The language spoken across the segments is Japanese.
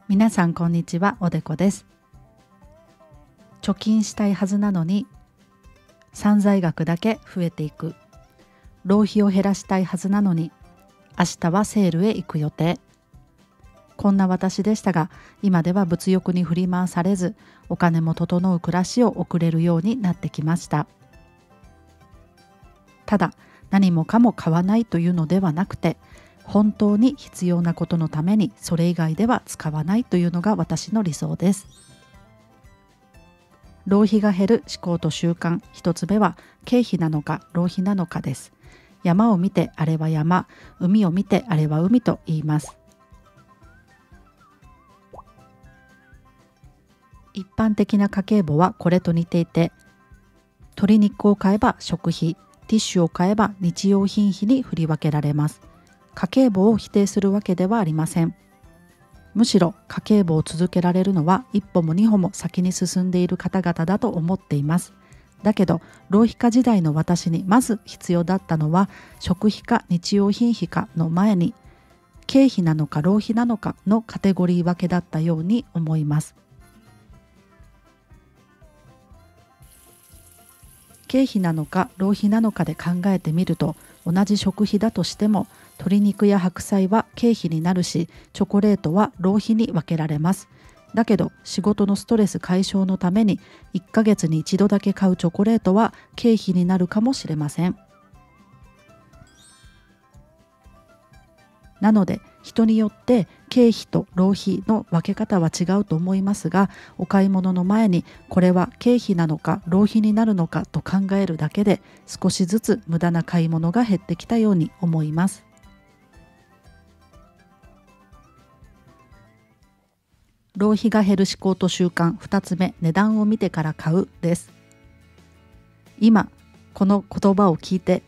皆さんこんにちは、おでこです。貯金したいはずなのに散財額だけ増えていく。浪費を減らしたいはずなのに明日はセールへ行く予定。こんな私でしたが、今では物欲に振り回されず、お金も整う暮らしを送れるようになってきました。ただ、何もかも買わないというのではなくて、本当に必要なことのためにそれ以外では使わないというのが私の理想です。浪費が減る思考と習慣、一つ目は経費なのか浪費なのかです。山を見てあれは山、海を見てあれは海と言います。一般的な家計簿はこれと似ていて、鶏肉を買えば食費、ティッシュを買えば日用品費に振り分けられます。家計簿を否定するわけではありません。むしろ家計簿を続けられるのは一歩も二歩も先に進んでいる方々だと思っています。だけど浪費家時代の私にまず必要だったのは、食費か日用品費かの前に経費なのか浪費なのかのカテゴリー分けだったように思います。経費なのか浪費なのかで考えてみると、同じ食費だとしても鶏肉や白菜は経費になるし、チョコレートは浪費に分けられます。だけど仕事のストレス解消のために1ヶ月に一度だけ買うチョコレートは経費になるかもしれません。なので人によって経費と浪費の分け方は違うと思いますが、お買い物の前にこれは経費なのか浪費になるのかと考えるだけで、少しずつ無駄な買い物が減ってきたように思います。浪費が減る思考と習慣、2つ目、値段を見てから買うです。今この言葉を聞いて、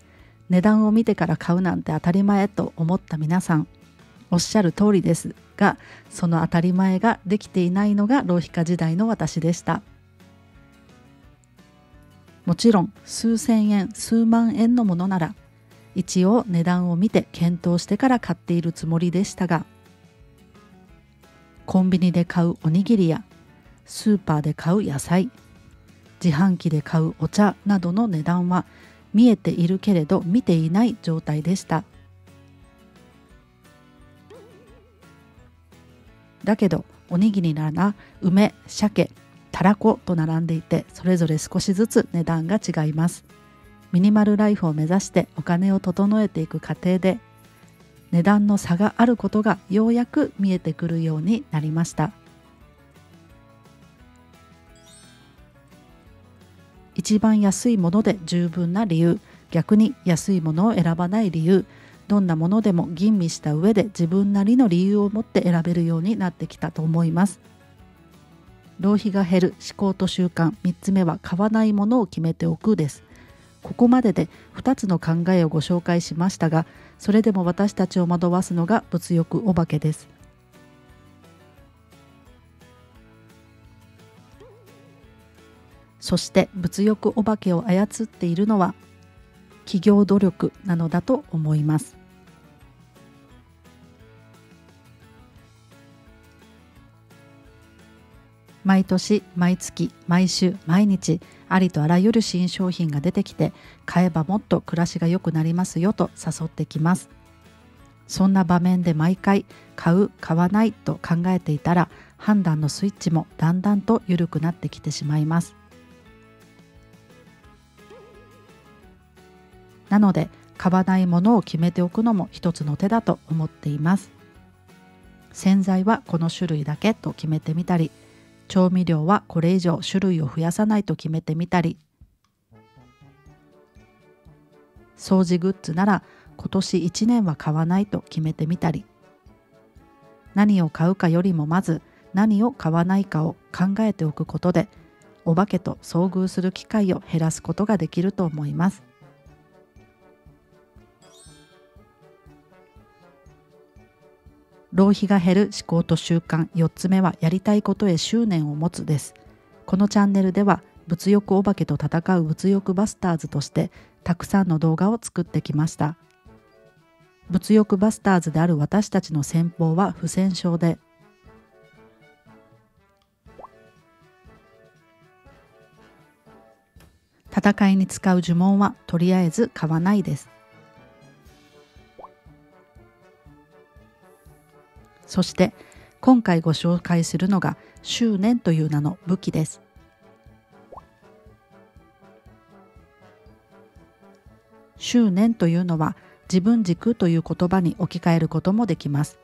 値段を見てから買うなんて当たり前と思った皆さん、おっしゃる通りですが、その当たり前ができていないのが浪費家時代の私でした。もちろん数千円数万円のものなら一応値段を見て検討してから買っているつもりでしたが、コンビニで買うおにぎりやスーパーで買う野菜、自販機で買うお茶などの値段は見えているけれど見ていない状態でした。だけどおにぎりなら梅、鮭、たらこと並んでいて、それぞれ少しずつ値段が違います。ミニマルライフを目指してお金を整えていく過程で、値段の差があることがようやく見えてくるようになりました。一番安いもので十分な理由、逆に安いものを選ばない理由、どんなものでも吟味した上で自分なりの理由を持って選べるようになってきたと思います。浪費が減る思考と習慣、3つ目は買わないものを決めておくです。ここまでで2つの考えをご紹介しましたが、それでも私たちを惑わすのが物欲お化けです。そして物欲お化けを操っているのは企業努力なのだと思います。毎年毎月毎週毎日ありとあらゆる新商品が出てきて、買えばもっと暮らしが良くなりますよと誘ってきます。そんな場面で毎回買う買わないと考えていたら、判断のスイッチもだんだんと緩くなってきてしまいます。なので買わないものを決めておくのも一つの手だと思っています。洗剤はこの種類だけと決めてみたり、調味料はこれ以上種類を増やさないと決めてみたり、掃除グッズなら今年1年は買わないと決めてみたり、何を買うかよりもまず何を買わないかを考えておくことで、お化けと遭遇する機会を減らすことができると思います。浪費が減る思考と習慣、4つ目はやりたいことへ執念を持つです。このチャンネルでは物欲お化けと戦う物欲バスターズとしてたくさんの動画を作ってきました。物欲バスターズである私たちの戦法は不戦勝で、戦いに使う呪文はとりあえず買わないです。そして今回ご紹介するのが執念という名の武器です。執念というのは自分軸という言葉に置き換えることもできます。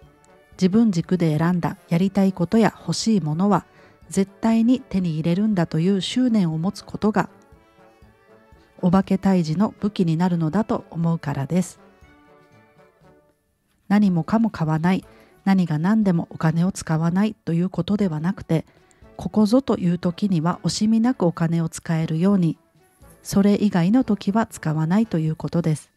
自分軸で選んだやりたいことや欲しいものは絶対に手に入れるんだという執念を持つことがお化け退治の武器になるのだと思うからです。何もかも買わない、何が何でもお金を使わないということではなくて、ここぞという時には惜しみなくお金を使えるように、それ以外の時は使わないということです。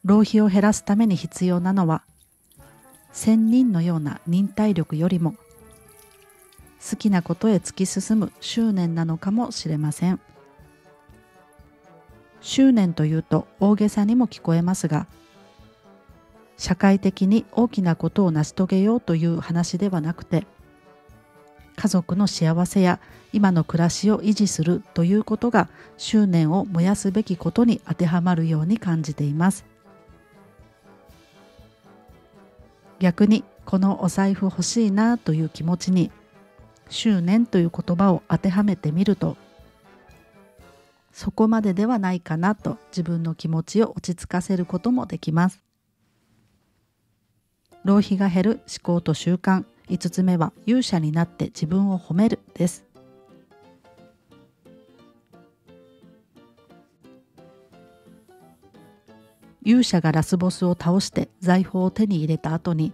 浪費を減らすために必要なのは、仙人のような忍耐力よりも、好きなことへ突き進む執念なのかもしれません。執念というと大げさにも聞こえますが、社会的に大きなことを成し遂げようという話ではなくて、家族の幸せや今の暮らしを維持するということが執念を燃やすべきことに当てはまるように感じています。逆にこのお財布欲しいなという気持ちに執念という言葉を当てはめてみると、そこまでではないかなと自分の気持ちを落ち着かせることもできます。浪費が減る思考と習慣、5つ目は勇者になって自分を褒めるです。勇者がラスボスを倒して財宝を手に入れた後に、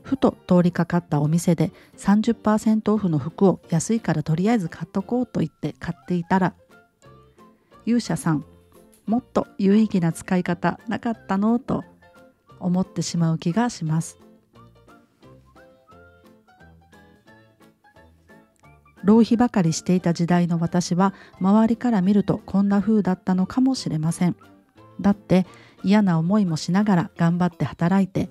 ふと通りかかったお店で 30% オフの服を安いからとりあえず買っとこうと言って買っていたら、勇者さん、もっと有意義な使い方なかったのと思ってしまう気がします。浪費ばかりしていた時代の私は周りから見るとこんな風だったのかもしれません。だって嫌な思いもしながら頑張って働いて、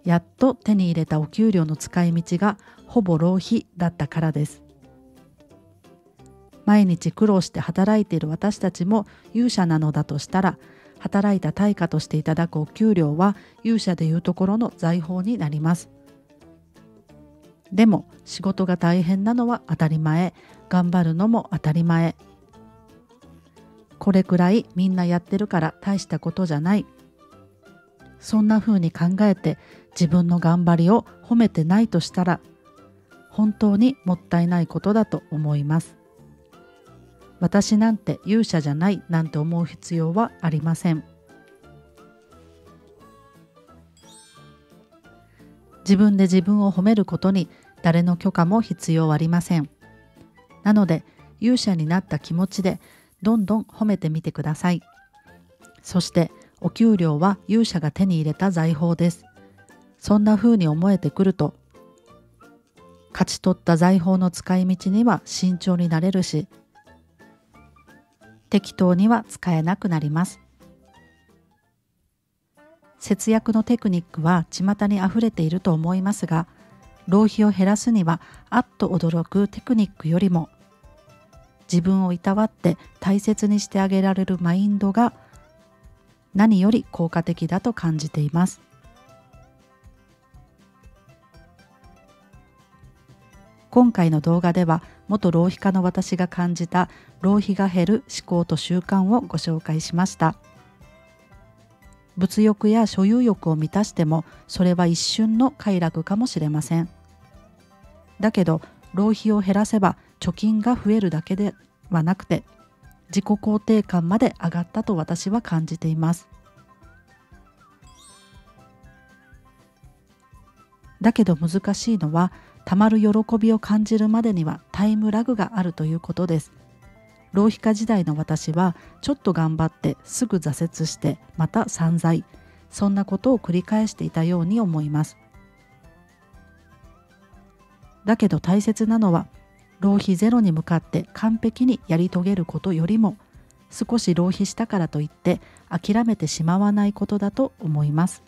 やっと手に入れたお給料の使い道がほぼ浪費だったからです。毎日苦労して働いている私たちも勇者なのだとしたら、働いた対価としていただくお給料は勇者でいうところの財宝になります。でも仕事が大変なのは当たり前、頑張るのも当たり前。これくらいみんなやってるから大したことじゃない。そんな風に考えて自分の頑張りを褒めてないとしたら、本当にもったいないことだと思います。私なんて勇者じゃないなんて思う必要はありません。自分で自分を褒めることに誰の許可も必要ありません。なので勇者になった気持ちでどんどん褒めてみてください。そしてお給料は勇者が手に入れた財宝です。そんな風に思えてくると、勝ち取った財宝の使い道には慎重になれるし、適当には使えなくなります。節約のテクニックは巷にあふれていると思いますが、浪費を減らすにはあっと驚くテクニックよりも、自分をいたわって大切にしてあげられるマインドが何より効果的だと感じています。今回の動画では元浪費家の私が感じた浪費が減る思考と習慣をご紹介しました。物欲や所有欲を満たしてもそれは一瞬の快楽かもしれません。だけど浪費を減らせば貯金が増えるだけではなくて自己肯定感まで上がったと私は感じています。だけど難しいのは、たまる喜びを感じるまでにはタイムラグがあるということです。浪費家時代の私はちょっと頑張ってすぐ挫折してまた散財、そんなことを繰り返していたように思います。だけど大切なのは、浪費ゼロに向かって完璧にやり遂げることよりも、少し浪費したからといって諦めてしまわないことだと思います。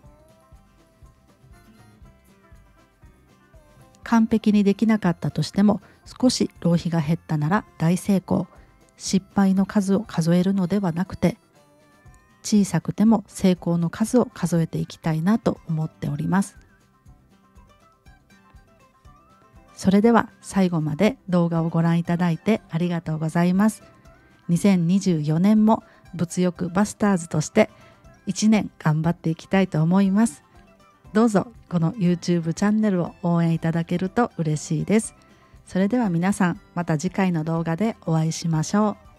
完璧にできなかったとしても少し浪費が減ったなら大成功。失敗の数を数えるのではなくて、小さくても成功の数を数えていきたいなと思っております。それでは最後まで動画をご覧いただいてありがとうございます。2024年も物欲バスターズとして1年頑張っていきたいと思います。どうぞこの YouTube チャンネルを応援いただけると嬉しいです。それでは皆さん、また次回の動画でお会いしましょう。